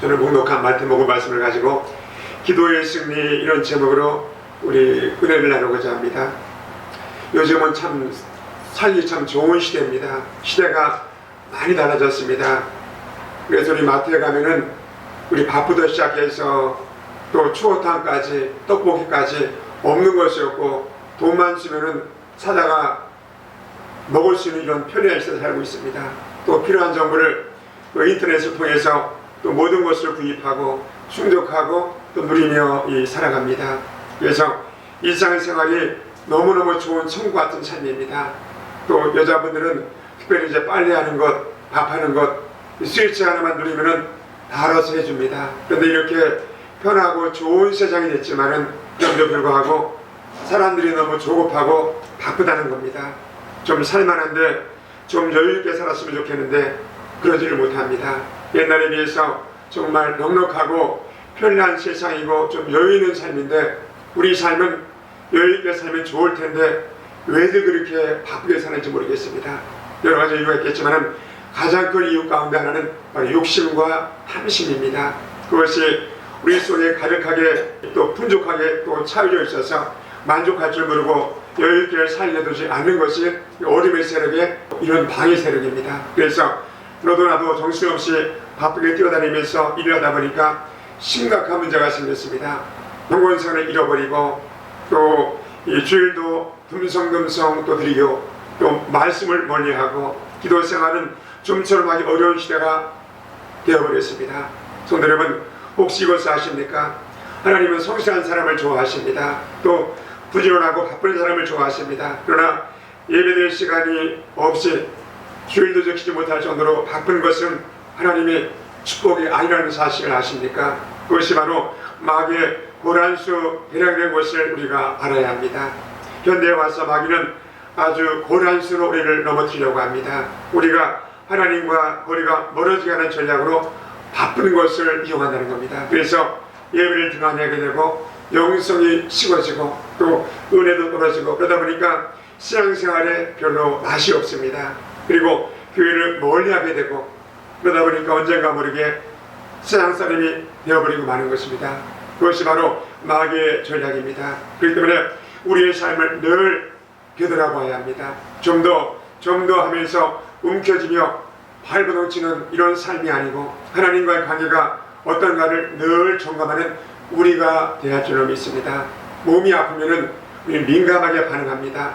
저는 묵묵한 마태복음 말씀을 가지고 기도의 승리 이런 제목으로 우리 은혜를 나누고자 합니다. 요즘은 참 살기 참 좋은 시대입니다. 시대가 많이 달라졌습니다. 그래서 우리 마트에 가면은 우리 밥부터 시작해서 또 추어탕까지 떡볶이까지 없는 것이 없고 돈만 주면은 사다가 먹을 수 있는 이런 편리한 시대에 살고 있습니다. 또 필요한 정보를 인터넷을 통해서 또 모든 것을 구입하고 충족하고 또 누리며 살아갑니다. 그래서 일상생활이 너무너무 좋은 천국 같은 삶입니다. 또 여자분들은 특별히 이제 빨래하는 것, 밥하는 것, 스위치 하나만 누리면은 다 알아서 해줍니다. 그런데 이렇게 편하고 좋은 세상이 됐지만은 그럼에도 불구하고 사람들이 너무 조급하고 바쁘다는 겁니다. 좀 살만한데 좀 여유있게 살았으면 좋겠는데 그러지를 못합니다. 옛날에 비해서 정말 넉넉하고 편리한 세상이고 좀 여유있는 삶인데 우리 삶은 여유있게 살면 좋을 텐데 왜들 그렇게 바쁘게 사는지 모르겠습니다. 여러 가지 이유가 있겠지만 가장 큰 이유 가운데 하나는 바로 욕심과 탐심입니다. 그것이 우리 속에 가득하게 또 풍족하게 또 차여져 있어서 만족할 줄 모르고 여유있게 살려두지 않는 것이 어둠의 세력의 이런 방해 세력입니다. 그래서 너도 나도 정신없이 바쁘게 뛰어다니면서 일을 하다 보니까 심각한 문제가 생겼습니다. 영혼생을 잃어버리고 또 이 주일도 듬성듬성 또 드리고 또 말씀을 멀리하고 기도생활은 좀처럼 하기 어려운 시대가 되어버렸습니다. 성도 여러분, 혹시 이것을 아십니까? 하나님은 성실한 사람을 좋아하십니다. 또 부지런하고 바쁜 사람을 좋아하십니다. 그러나 예배될 시간이 없이 주일도 지키지 못할 정도로 바쁜 것은 하나님의 축복이 아니라는 사실을 아십니까? 그것이 바로 마귀의 고란수 대략된 것을 우리가 알아야 합니다. 현대에 와서 마귀는 아주 고란수로 우리를 넘어뜨리려고 합니다. 우리가 하나님과 거리가 멀어지게 하는 전략으로 바쁜 것을 이용한다는 겁니다. 그래서 예배를 등한하게 되고 영성이 식어지고 또 은혜도 떨어지고 그러다 보니까 신앙생활에 별로 맛이 없습니다. 그리고 교회를 멀리하게 되고 그러다 보니까 언젠가 모르게 세상사람이 되어버리고 마는 것입니다. 그것이 바로 마귀의 전략입니다. 그렇기 때문에 우리의 삶을 늘 되돌아봐야 합니다. 좀 더 하면서 움켜쥐며 발버둥치는 이런 삶이 아니고 하나님과의 관계가 어떤가를 늘 점검하는 우리가 되어야 줄로 믿습니다. 몸이 아프면은 우리 민감하게 반응합니다.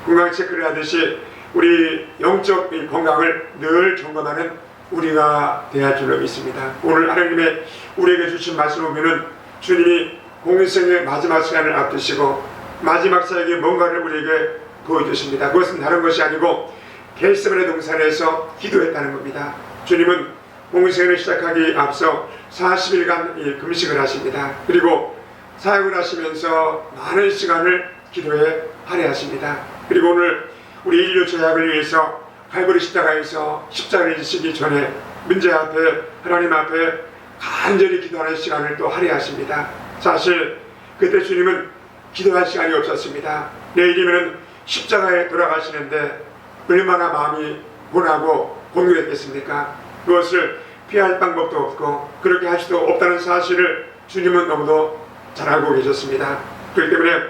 건강 체크를 하듯이 우리 영적 건강을 늘 점검하는 우리가 되어야 줄로 믿습니다. 오늘 하나님의 우리에게 주신 말씀을 보면은 주님이 공생의 마지막 시간을 앞두시고 마지막 사역에 뭔가를 우리에게 보여주십니다. 그것은 다른 것이 아니고 겟세마네 동산에서 기도했다는 겁니다. 주님은 공생을 시작하기 앞서 40일간 금식을 하십니다. 그리고 사역을 하시면서 많은 시간을 기도에 할애하십니다. 그리고 오늘 우리 인류 죄악을 위해서 갈보리 십자가에서 십자가를 지시기 전에 문제 앞에 하나님 앞에 간절히 기도하는 시간을 또 할애하십니다. 사실 그때 주님은 기도할 시간이 없었습니다. 내일이면 십자가에 돌아가시는데 얼마나 마음이 고나고 공유했겠습니까? 그것을 피할 방법도 없고 그렇게 할 수도 없다는 사실을 주님은 너무도 잘 알고 계셨습니다. 그렇기 때문에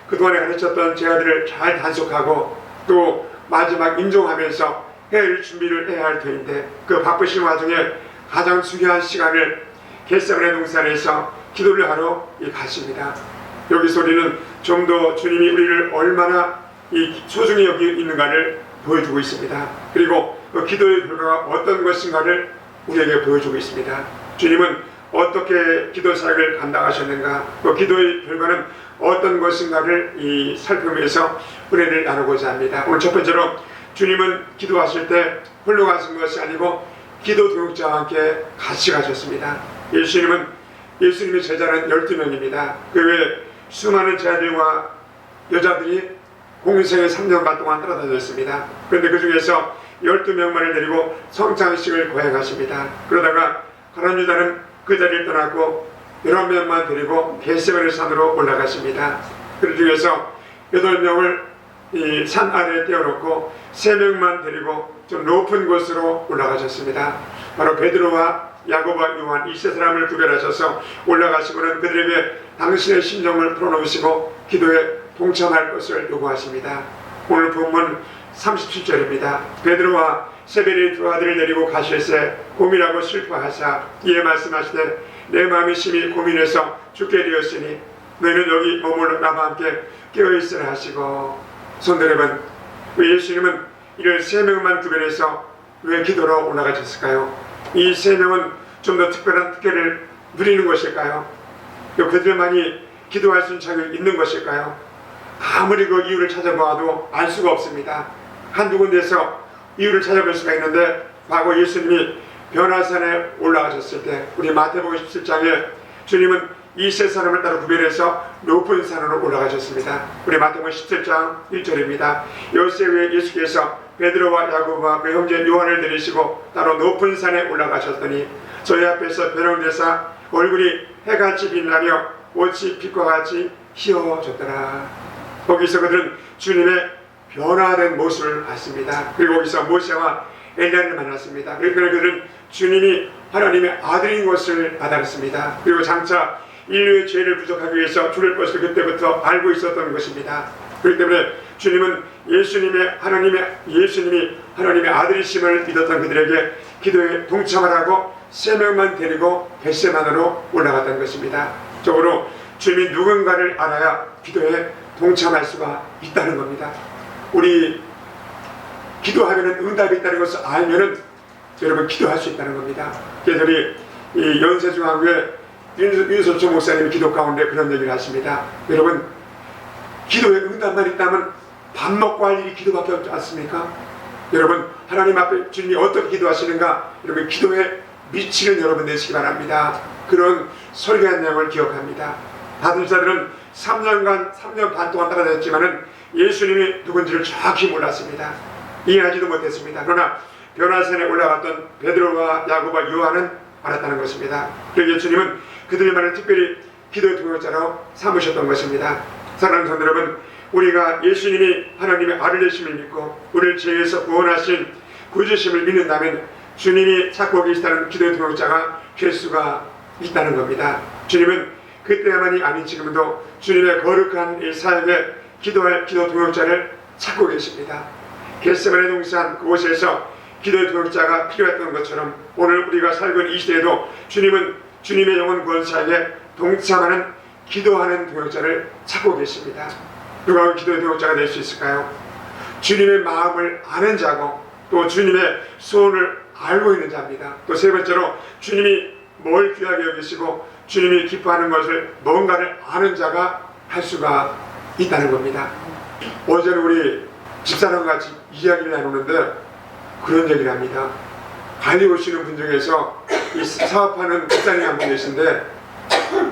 그동안에 가르쳤던 제자들을 잘 단속하고 또 마지막 임종하면서 해일 준비를 해야 할 터인데 그 바쁘신 와중에 가장 중요한 시간을 겟세마네 동산에서 기도를 하러 가십니다. 여기서 우리는 좀 더 주님이 우리를 얼마나 소중히 여기 있는가를 보여주고 있습니다. 그리고 그 기도의 결과가 어떤 것인가를 우리에게 보여주고 있습니다. 주님은 어떻게 기도 사역을 감당하셨는가, 그 기도의 결과는 어떤 것인가를 살펴보면서 은혜를 나누고자 합니다. 오늘 첫 번째로 주님은 기도하실 때 홀로 가신 것이 아니고 기도 동역자와 함께 같이 가셨습니다. 예수님의 제자는 12명입니다. 그 외에 수많은 제자들과 여자들이 공생의 3년간 동안 따라다녔습니다. 그런데 그 중에서 12명만을 데리고 성찬식을 거행하십니다. 그러다가 가룟 유다는 그 자리를 떠났고 11명만 데리고 겟세마네 산으로 올라가십니다. 그 중에서 8명을 이 산 아래에 떼어놓고 3명만 데리고 좀 높은 곳으로 올라가셨습니다. 바로 베드로와 야고보와 요한 이 세 사람을 구별하셔서 올라가시고는 그들에게 당신의 심정을 풀어놓으시고 기도에 동참할 것을 요구하십니다. 오늘 본문 37절입니다. 베드로와 세베대의 두 아들을 데리고 가실새 고민하고 슬퍼하사 이에 말씀하시되 내 마음이 심히 고민해서 죽게 되었으니 너희는 여기 머물러 나와 함께 깨어있으라 하시고. 성도 여러분, 왜 예수님은 이를 세 명만 구별해서 왜 기도로 올라가셨을까요? 이 세 명은 좀 더 특별한 특혜를 누리는 것일까요? 그들만이 기도할 수 있는 자격이 있는 것일까요? 아무리 그 이유를 찾아보아도 알 수가 없습니다. 한두 군데에서 이유를 찾아볼 수가 있는데, 과거 예수님이 변화산에 올라가셨을 때 우리 마태복음 17장에 주님은 이 세 사람을 따로 구별해서 높은 산으로 올라가셨습니다. 우리 마태복음 17장 1절입니다. 요새 후에 예수께서 베드로와 야고보와 그 형제 요한을 데리시고 따로 높은 산에 올라가셨더니 저희 앞에서 벼랑되사 얼굴이 해같이 빛나며 옷이 빛과 같이 휘어졌더라. 거기서 그들은 주님의 변화된 모습을 봤습니다. 그리고 거기서 모세와 엘리야를 만났습니다. 그리고 그들은 주님이 하나님의 아들인 것을 받았습니다. 그리고 장차 인류의 죄를 부족하기 위해서 죽을 것을 그때부터 알고 있었던 것입니다. 그렇기 때문에 주님은 예수님이 하나님의 아들이심을 믿었던 그들에게 기도에 동참하라고 세 명만 데리고 겟세마네로 올라갔던 것입니다. 적어도 주님이 누군가를 알아야 기도에 동참할 수가 있다는 겁니다. 우리 기도하면 응답이 있다는 것을 알면은 여러분 기도할 수 있다는 겁니다. 그래서 우리 이 연세중앙교회 윤소초 목사님이 기도 가운데 그런 얘기를 하십니다. 여러분, 기도에 응답만 있다면 밥 먹고 할 일이 기도밖에 없지 않습니까? 여러분, 하나님 앞에 주님이 어떻게 기도하시는가, 여러분 기도에 미치는 여러분 되시기 바랍니다. 그런 설교한 내용을 기억합니다. 받은 자들은 3년 반 동안 따라다녔지만은 예수님이 누군지를 정확히 몰랐습니다. 이해하지도 못했습니다. 그러나 변화산에 올라갔던 베드로와 야고보와 요한은 알았다는 것입니다. 그러기에 주님은 그들만을 특별히 기도의 동역자로 삼으셨던 것입니다. 사랑하는 성도 여러분, 우리가 예수님이 하나님의 아들 되심을 믿고 우리를 죄에서 구원하신 구주심을 믿는다면 주님이 찾고 계시다는 기도의 동역자가 될 수가 있다는 겁니다. 주님은 그때만이 아닌 지금도 주님의 거룩한 이 사역에 기도할 기도 동역자를 찾고 계십니다. 겟세마네 동산 그곳에서 기도의 동역자가 필요했던 것처럼 오늘 우리가 살고 있는 이 시대에도 주님은 주님의 영혼 구원 사역에 동참하는 기도하는 동역자를 찾고 계십니다. 누가 기도의 동역자가 될 수 있을까요? 주님의 마음을 아는 자고 또 주님의 소원을 알고 있는 자입니다. 또 세 번째로 주님이 뭘 귀하게 여기시고 주님이 기뻐하는 것을 뭔가를 아는 자가 할 수가 있다는 겁니다. 어제는 우리 집사람과 같이 이야기를 나누는데 그런 얘기를 합니다. 관리 오시는 분 중에서 이 사업하는 집사님이 한 분 계신데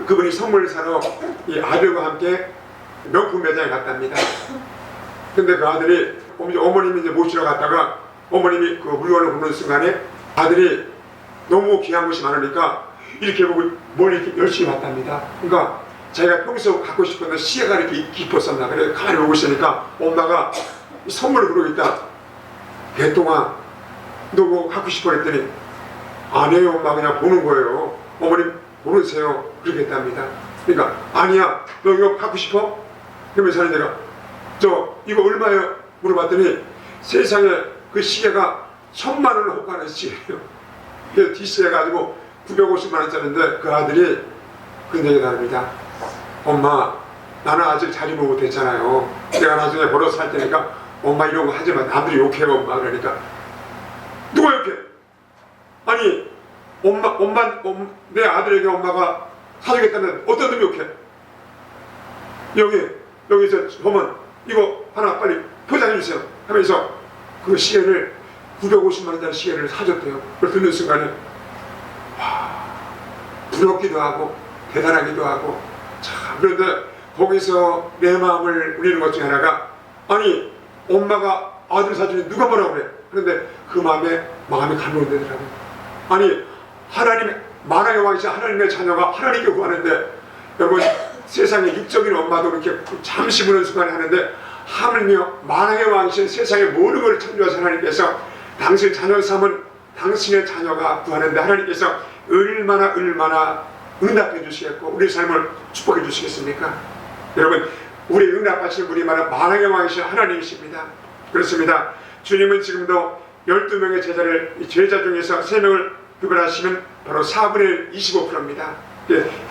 그분이 선물을 사러 이 아들과 함께 명품 매장에 갔답니다. 근데 그 아들이 어머님이 이제 모시러 갔다가 어머님이 그 물건을 보는 순간에 아들이 너무 귀한 것이 많으니까 이렇게 보고 뭘 이렇게 열심히 봤답니다. 그러니까 자기가 평소 갖고 싶었던 시야가 이렇게 깊었었나. 그래서 가만히 보고 있으니까 엄마가 선물을 그러고 있다. 개똥아, 너 뭐 갖고 싶어 했더니 아니에요 엄마, 그냥 보는 거예요. 어머님 모르세요. 그렇게 했답니다. 그러니까 아니야, 너 이거 갖고 싶어? 그러면서 하는 내가 이거 얼마예요? 물어봤더니 세상에 그 시계가 1000만 원을 호가하는 시계예요. 그래서 뒷시계 가지고 950만 원짜리인데 그 아들이 그런 얘기를 합니다. 엄마, 나는 아직 자립을 못했잖아요. 내가 나중에 벌어서 살 테니까 엄마 이런 거 하지 마. 남들이 욕해요 엄마. 그러니까 누가 욕해? 아니 내 아들에게 엄마가 사주겠다면 어떤 놈이 욕해? 여기서 보면 이거 하나 빨리 포장해 주세요 하면서 그 시계를 950만 원짜리 시계를 사줬대요. 그걸 듣는 순간에 부럽기도 하고 대단하기도 하고. 참, 그런데 거기서 내 마음을 울리는 것 중에 하나가, 아니 엄마가 아들 사주니 누가 뭐라고 그래? 그런데 그 마음이 감동되더라고요. 아니 하나님의 만왕의 왕이신 하나님의 자녀가 하나님께 구하는데, 여러분 세상에 육적인 엄마도 그렇게 잠시 보는 순간에 하는데 하물며 만왕의 왕이신 세상의 모든 것을 창조하신 하나님께서 당신 자녀 삼은 당신의 자녀가 구하는데 하나님께서 얼마나 응답해 주시겠고 우리 삶을 축복해 주시겠습니까? 여러분, 우리 응답하신 분이 만왕의 왕이신 하나님이십니다. 그렇습니다. 주님은 지금도 12명의 제자 중에서 3명을 구별하시면 바로 4분의 25%입니다.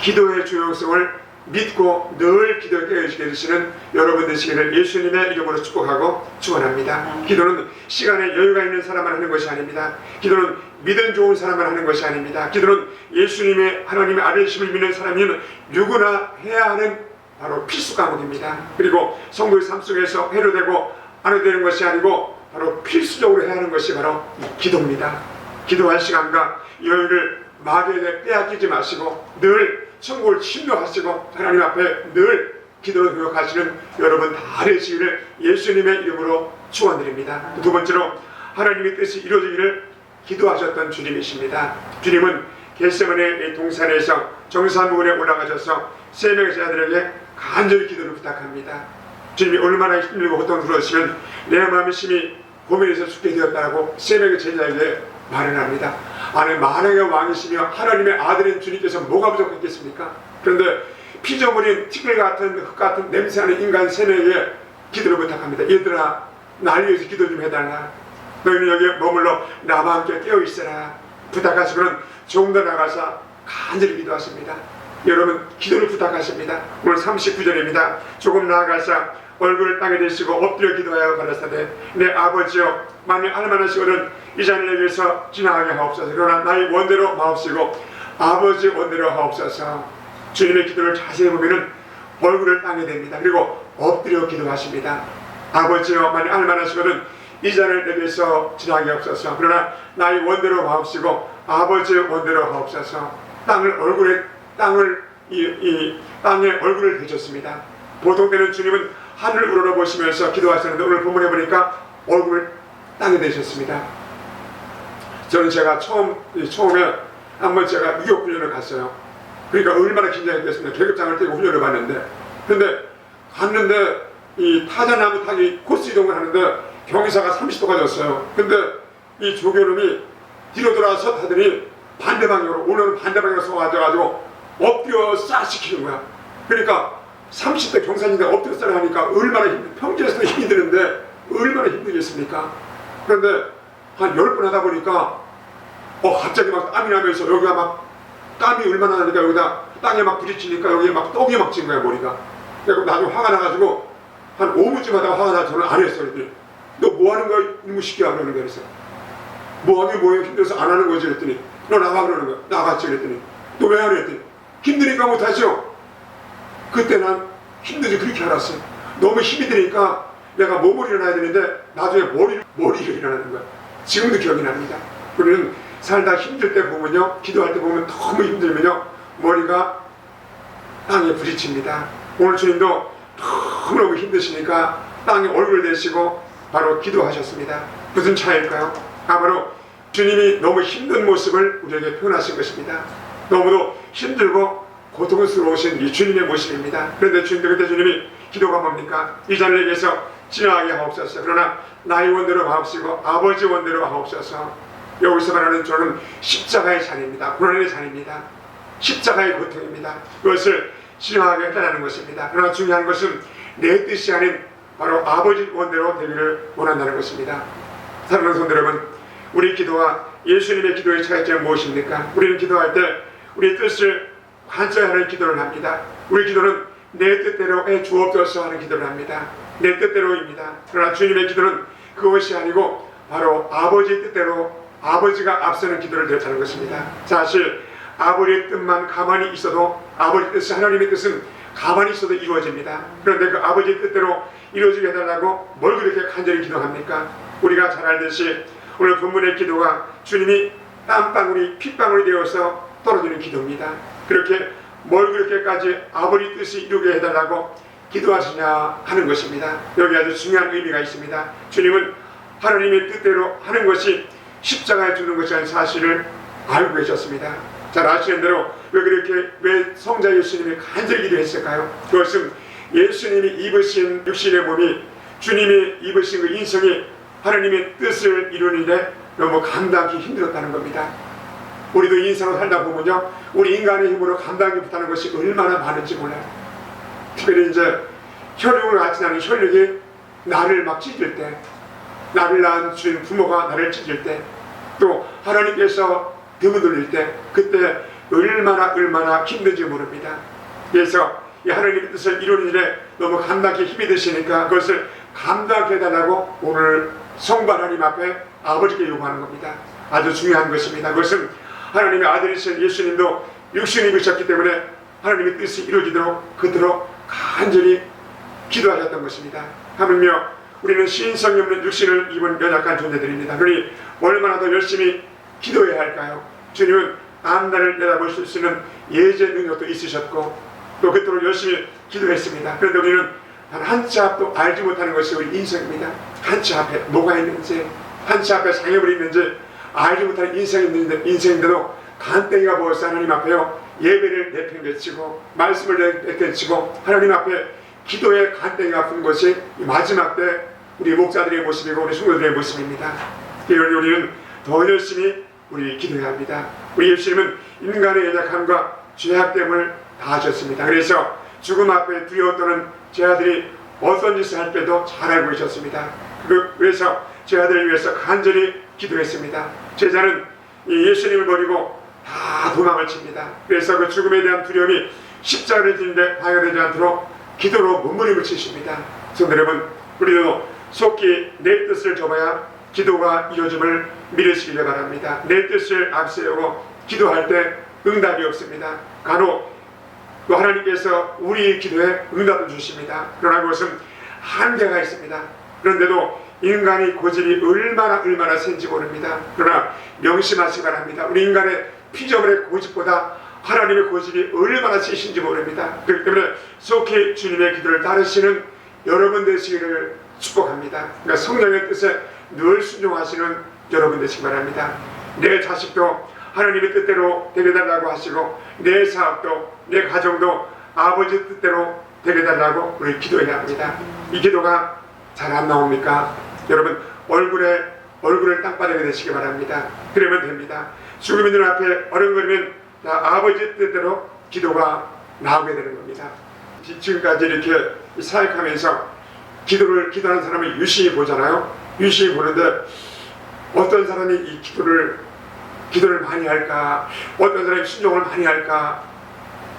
기도의 중요성을 믿고 늘 기도에 깨어지게 해주시는 여러분 되시기를 예수님의 이름으로 축복하고 축원합니다. 기도는 시간에 여유가 있는 사람만 하는 것이 아닙니다. 기도는 믿음 좋은 사람만 하는 것이 아닙니다. 기도는 예수님의 하나님의 아들이심을 믿는 사람이면 누구나 해야 하는 바로 필수 과목입니다. 그리고 성도의 삶 속에서 해도 되고 안 해도 되는 것이 아니고 바로 필수적으로 해야 하는 것이 바로 기도입니다. 기도할 시간과 여유를 마귀에게 빼앗기지 마시고 늘 천국을 침노하시고 하나님 앞에 늘 기도로 노력하시는 여러분 다 되시기를 예수님의 이름으로 축원드립니다. 두 번째로 하나님의 뜻이 이루어지기를 기도하셨던 주님이십니다. 주님은 겟세마네 동산에서 정산 부근에 올라가셔서 3명의 제자들에게 간절히 기도를 부탁합니다. 주님이 얼마나 힘들고 고통스러우시면 내 마음이 심히 고민해서 죽게 되었다고 3명의 제자에게 말을 합니다. 아니, 만왕의 왕이시며 하나님의 아들인 주님께서 뭐가 부족했겠습니까? 그런데 피조물인 티끌 같은 흙 같은 냄새나는 인간 3명에게 기도를 부탁합니다. 얘들아, 날 위해서 기도 좀 해달라. 너희는 여기에 머물러 나와 함께 깨어있어라. 부탁하시고는 조금 더 나가서 간절히 기도하십니다. 여러분, 기도를 부탁하십니다. 오늘 39절입니다. 조금 나아가서 얼굴을 땅에 대시고 엎드려 기도하여 가라사대 내 아버지여, 만일 할만하시거든 이 자녀에게서 지나가게 하옵소서. 그러나 나의 원대로 마옵시고 아버지 원대로 하옵소서. 주님의 기도를 자세히 보면은 얼굴을 땅에 댑니다. 그리고 엎드려 기도하십니다. 아버지여, 만일 할만하시거든 이 자녀를 내게서 지나가게 하옵소서. 그러나 나의 원대로 마옵시고 아버지 원대로 하옵소서. 땅에 얼굴을 대셨습니다. 보통 때는 주님은 하늘을 우러러보시면서 기도하셨는데 오늘 본문에 보니까 얼굴을 땅에 대셨습니다. 저는 제가 처음에 한번 제가 유격훈련을 갔어요. 그러니까 얼마나 긴장했겠습니까? 계급장을 떼고 훈련을 받는데, 근데 갔는데 이 타자나무 타기 코스 이동을 하는데 경사가 30도가 졌어요. 근데 이 조교놈이 뒤로 돌아서 타더니 반대방향으로, 오늘은 반대방향으로 쏘아져가지고 엎드려 싹 시키는 거야. 그러니까 30대 경사인데 엎드려 싹 하니까 얼마나 평지에서도 힘이 드는데 얼마나 힘들겠습니까? 그런데 한 10번 하다 보니까 갑자기 막 땀이 나면서 여기가 막 땀이 얼마나 나니까 여기다 땅에 막 부딪히니까 여기에 막 떡이 막 찐 거야, 머리가. 그래서 나중에 화가 나가지고 한 5분쯤 하다가 화가 나서 저는 안 했어. 그랬더니 너 뭐 하는 거야? 이놈의 새끼야. 그러는 거야. 그래서 뭐 하긴 뭐해, 힘들어서 안 하는 거지. 그랬더니 너 나가. 그러는 거야. 나갔지. 그랬더니 너 왜 안 해? 그랬더니 힘드니까 못하죠. 그때 난 힘들지 그렇게 알았어요. 너무 힘이 드니까 내가 몸을 일어나야 되는데 나중에 머리를 일어나는 거야. 지금도 기억이 납니다. 우리는 살다 힘들 때 보면요, 기도할 때 보면 너무 힘들면요, 머리가 땅에 부딪힙니다. 오늘 주님도 너무너무 힘드시니까 땅에 얼굴을 대시고 바로 기도하셨습니다. 무슨 차이일까요? 바로 주님이 너무 힘든 모습을 우리에게 표현하신 것입니다. 너무도 힘들고 고통스러우신 이 주님의 모습입니다. 그런데 그때 주님이 기도가 뭡니까? 이 자녀에게서 지나가게 하옵소서. 그러나 나의 원대로 하옵시고 아버지 원대로 하옵소서. 여기서 말하는 저는 십자가의 잔입니다. 고난의 잔입니다. 십자가의 고통입니다. 그것을 지나가게 해달라는 것입니다. 그러나 중요한 것은 내 뜻이 아닌 바로 아버지 원대로 되기를 원한다는 것입니다. 사랑하는 성도 여러분, 우리 기도와 예수님의 기도의 차이점은 무엇입니까? 우리는 기도할 때 우리 뜻을 관철하는 기도를 합니다. 우리 기도는 내 뜻대로 해 주옵소서 하는 기도를 합니다. 내 뜻대로입니다. 그러나 주님의 기도는 그것이 아니고 바로 아버지 뜻대로, 아버지가 앞서는 기도를 드렸다는 것입니다. 사실 아버지의 뜻만 가만히 있어도, 아버지 뜻, 하나님의 뜻은 가만히 있어도 이루어집니다. 그런데 그 아버지의 뜻대로 이루어지게 해달라고 뭘 그렇게 간절히 기도합니까? 우리가 잘 알듯이 오늘 본문의 기도가 주님이 땀방울이 핏방울이 되어서 떨어지는 기도입니다. 그렇게 뭘 그렇게까지 아버지 뜻이 이루게 해달라고 기도하시냐 하는 것입니다. 여기 아주 중요한 의미가 있습니다. 주님은 하나님의 뜻대로 하는 것이 십자가에 주는 것이라는 사실을 알고 계셨습니다. 잘 아시는 대로 왜 성자 예수님이 간절히 기도했을까요? 그것은 예수님이 입으신 육신의 몸이, 주님이 입으신 그 인성이 하나님의 뜻을 이루는 일에 너무 감당하기 힘들었다는 겁니다. 우리도 인생을 살다 보면요, 우리 인간의 힘으로 감당하지 못하는 것이 얼마나 많은지 몰라요. 특별히 이제 혈육을 같이 나는 혈육이 나를 막 찢을 때, 나를 낳은 주인 부모가 나를 찢을 때, 또 하나님께서 등을 돌릴 때, 그때 얼마나 힘든지 모릅니다. 그래서 이 하나님의 뜻을 이루는 일에 너무 감당하기 힘이 드시니까 그것을 감당하게 해달라고 오늘 성부 하나님 앞에 아버지께 요구하는 겁니다. 아주 중요한 것입니다. 그것은 하나님의 아들이신 예수님도 육신을 입으셨기 때문에 하나님의 뜻이 이루어지도록 그토록 간절히 기도하셨던 것입니다. 하물며 우리는 신성이 없는 육신을 입은 연약한 존재들입니다. 그러니 얼마나 더 열심히 기도해야 할까요? 주님은 앞날을 내다보실 수 있는 예제 능력도 있으셨고 또 그토록 열심히 기도했습니다. 그런데 우리는 단 한 치 앞도 알지 못하는 것이 우리 인생입니다. 한 치 앞에 뭐가 있는지, 한 치 앞에 장애물이 있는지 알지 못하는 인생인데도 간땡이가 부어서 하나님 앞에요, 예배를 내팽개치고 말씀을 내팽개치고 하나님 앞에 기도의 간땡이가 푼 것이 마지막 때 우리 목사들의 모습이고 우리 성도들의 모습입니다. 그러니 우리는 더 열심히 우리 기도해야 합니다. 우리 예수님은 인간의 연약함과 죄악됨을 다 하셨습니다. 그래서 죽음 앞에 두려워 떠는 제 아들이 어떤 짓을 할 때도 잘 알고 계셨습니다. 그래서 제 아들을 위해서 간절히 기도했습니다. 제자는 이 예수님을 버리고 다 도망을 칩니다. 그래서 그 죽음에 대한 두려움이 십자가를 지는데 방해되지 않도록 기도로 몸부림을 치십니다. 성도 여러분, 우리도 속히 내 뜻을 접어야 기도가 이루어짐을 믿으시길 바랍니다. 내 뜻을 앞세우고 기도할 때 응답이 없습니다. 간혹 또 하나님께서 우리 기도에 응답을 주십니다. 그러나 그것은 한계가 있습니다. 그런데도 인간의 고집이 얼마나 센지 모릅니다. 그러나 명심하시기 바랍니다. 우리 인간의 피조물의 고집보다 하나님의 고집이 얼마나 세신지 모릅니다. 그렇기 때문에 속히 주님의 기도를 따르시는 여러분 되시기를 축복합니다. 그러니까 성령의 뜻에 늘 순종하시는 여러분 되시기 바랍니다. 내 자식도 하나님의 뜻대로 되게 달라고 하시고 내 사업도 내 가정도 아버지 뜻대로 되게 달라고 우리 기도해야 합니다. 이 기도가 잘 안 나옵니까? 여러분 얼굴을 땅바닥에 대시기 바랍니다. 그러면 됩니다. 죽음의 눈 앞에 어른거리면 아버지 뜻대로 기도가 나오게 되는 겁니다. 지금까지 이렇게 사역하면서 기도하는 사람을 유심히 보잖아요. 유심히 보는데 어떤 사람이 이 기도를 많이 할까, 어떤 사람이 순종을 많이 할까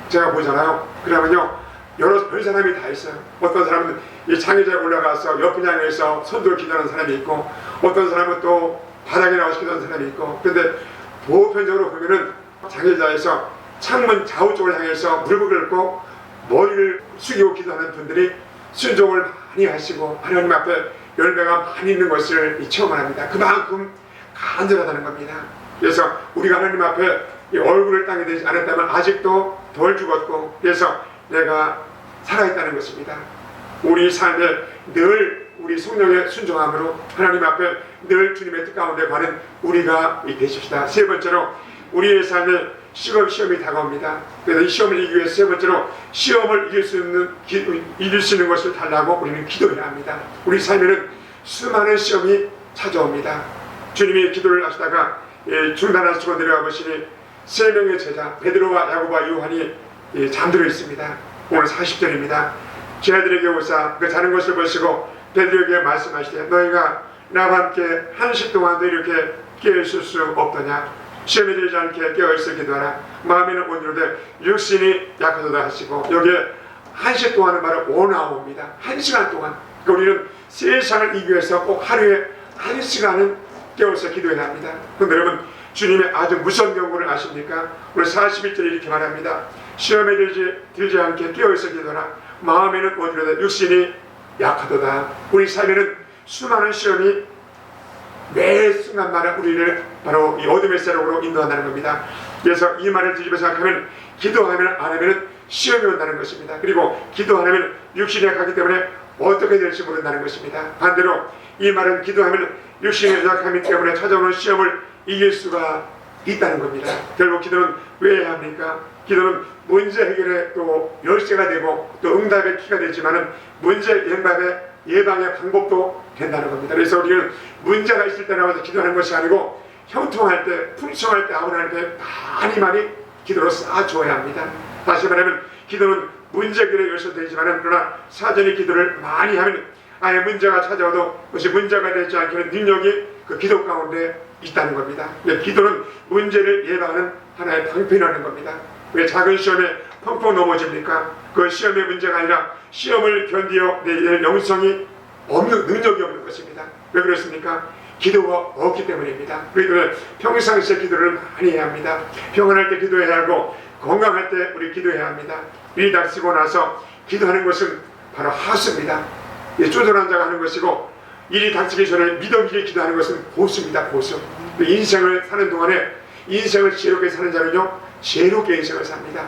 제가 보잖아요. 그러면요 별 사람이 다 있어요. 어떤 사람은 이 장애자에 올라가서 옆 분야에서 선도를 기도하는 사람이 있고 어떤 사람은 또 바닥에 나와서 기도하는 사람이 있고, 그런데 보편적으로 보면은 장애자에서 창문 좌우 쪽을 향해서 무릎을 꿇고 머리를 숙이고 기도하는 분들이 순종을 많이 하시고 하나님 앞에 열매가 많이 있는 것을 체험합니다. 그만큼 간절하다는 겁니다. 그래서 우리가 하나님 앞에 이 얼굴을 땅에 대지 않았다면 아직도 덜 죽었고, 그래서 내가 살아있다는 것입니다. 우리 삶에 늘 우리 성령의 순종함으로 하나님 앞에 늘 주님의 뜻 가운데 가는 우리가 되십시다. 세 번째로 우리의 삶에 시험이 다가옵니다. 그래서 이 시험을 이기기 위해서 세 번째로 시험을 이길 수 있는 것을 달라고 우리는 기도해야 합니다. 우리 삶에는 수많은 시험이 찾아옵니다. 주님이 기도를 하시다가 중단하시고 내려가 보시니 세 명의 제자 베드로와 야고보와 요한이 잠들어 있습니다. 오늘 40절입니다. 제 아들에게 오사 그 자는 것을 보시고 베드로에게 말씀하시되 너희가 나와 함께 한시 동안도 이렇게 깨어있을 수 없더냐. 시험에 들지 않게 깨어있을 기도하라. 마음에는 온유로되 육신이 약하도다 하시고, 여기에 한시 동안은 바로 1hour입니다. 1시간 동안. 그러니까 우리는 세상을 이기기 위해서 꼭 하루에 1시간은 깨어서 기도해야 합니다. 그런데 여러분 주님의 아주 무서운 경고를 아십니까? 오늘 41절에 이렇게 말합니다. 시험에 들지 않게 깨어있을 기도하라. 마음에는 온유로되 육신이 약하도다. 우리 삶에는 수많은 시험이 매 순간마다 우리를 바로 이 어둠의 세력으로 인도한다는 겁니다. 그래서 이 말을 뒤집어 생각하면 기도하면 안 하면 시험이 온다는 것입니다. 그리고 기도 안 하면 육신이 약하기 때문에 어떻게 될지 모른다는 것입니다. 반대로 이 말은 기도하면 육신의 약함이 때문에 찾아오는 시험을 이길 수가 있다는 겁니다. 결국 기도는 왜 해야 합니까? 기도는 문제 해결의 또 열쇠가 되고 또 응답의 키가 되지만은 문제 예방의 방법도 된다는 겁니다. 그래서 우리는 문제가 있을 때 나와서 기도하는 것이 아니고 형통할 때, 풍성할 때 아버지한테 많이 기도로 쌓아줘야 합니다. 다시 말하면 기도는 문제들에 요소되지만 그러나 사전에 기도를 많이 하면 아예 문제가 찾아와도 그것이 문제가 되지 않게 하는 능력이 그 기도 가운데 있다는 겁니다. 기도는 문제를 예방하는 하나의 방편이라는 겁니다. 왜 작은 시험에 펑펑 넘어집니까? 그 시험의 문제가 아니라 시험을 견디어 내 영성이 없는, 능력이 없는 것입니다. 왜 그렇습니까? 기도가 없기 때문입니다. 그래서 평상시에 기도를 많이 해야 합니다. 평안할 때 기도해야 하고 건강할 때 우리 기도해야 합니다. 일이 닥치고 나서 기도하는 것은 바로 하수입니다. 쪼잔한 자가 하는 것이고 일이 닥치기 전에 미덕이게 기도하는 것은 보수입니다. 보수. 인생을 사는 동안에 인생을 지혜롭게 사는 자는요 지혜롭게 인생을 삽니다.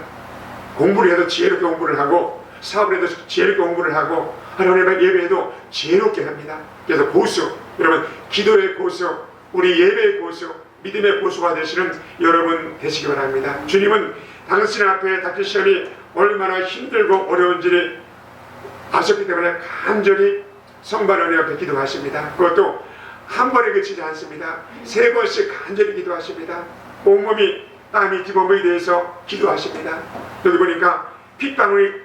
공부를 해도 지혜롭게 공부를 하고 사업을 해도 지혜롭게 공부를 하고 하나님의 예배해도 지혜롭게 합니다. 그래서 고수, 여러분 기도의 고수, 우리 예배의 고수, 믿음의 고수가 되시는 여러분 되시기 바랍니다. 주님은 당신 앞에 닥칠 시험이 얼마나 힘들고 어려운지를 아셨기 때문에 간절히 성바라니 앞에 기도하십니다. 그것도 한 번에 그치지 않습니다. 3번씩 간절히 기도하십니다. 온몸이 땀이 기범에 대해서 기도하십니다. 여기 보니까 핏방울이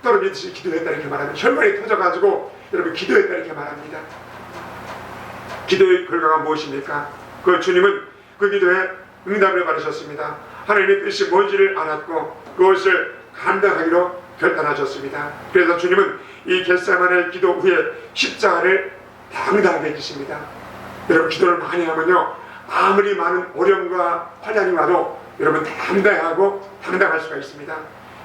떨어지듯이 기도했다 이렇게 말합니다. 혈관이 터져가지고 여러분 기도했다 이렇게 말합니다. 기도의 결과가 무엇입니까? 그 주님은 그 기도에 응답을 받으셨습니다. 하나님의 뜻이 뭔지를 알았고 그것을 감당하기로 결단하셨습니다. 그래서 주님은 이 겟세마네 기도 후에 십자가를 당당하게 해주십니다. 여러분 기도를 많이 하면요 아무리 많은 어려움과 환난이 와도 여러분 당당할 수가 있습니다.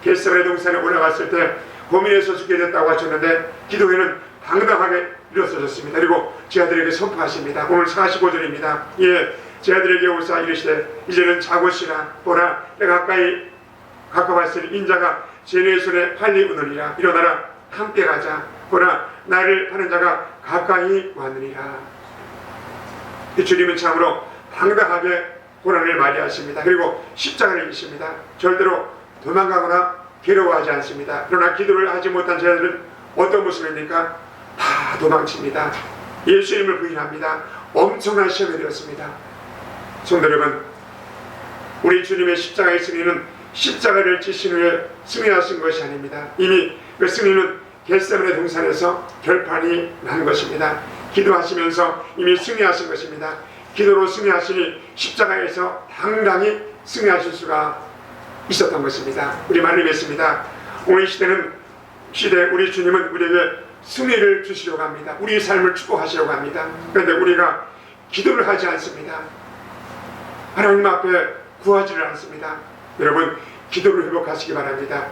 겟세마네 동산에 올라갔을 때 고민해서 죽게 됐다고 하셨는데 기도회는 당당하게 일어서셨습니다. 그리고 제 아들에게 선포하십니다. 오늘 45절입니다. 예, 제 아들에게 오사 이르시되 이제는 자고시라 보라 내가 가까웠으니 인자가 제 손에 팔리 오느니라. 일어나라 함께 가자. 보라 나를 파는 자가 가까이 왔느니라. 이 주님은 참으로 당당하게 고난을 맞이하십니다. 그리고 십자가를 지십니다. 절대로 도망가거나 괴로워하지 않습니다. 그러나 기도를 하지 못한 자들은 어떤 모습입니까? 다 도망칩니다. 예수님을 부인합니다. 엄청난 시험이 되었습니다. 성도 여러분, 우리 주님의 십자가의 승리는 십자가를 지신 후에 승리하신 것이 아닙니다. 이미 그 승리는 겟세마네 동산에서 결판이 난 것입니다. 기도하시면서 이미 승리하신 것입니다. 기도로 승리하시니 십자가에서 당당히 승리하실 수가 있었던 것입니다. 우리 많이 뵙습니다. 오늘 시대 우리 주님은 우리에게 승리를 주시려고 합니다. 우리 삶을 축복하시려고 합니다. 그런데 우리가 기도를 하지 않습니다. 하나님 앞에 구하지를 않습니다. 여러분 기도를 회복하시기 바랍니다.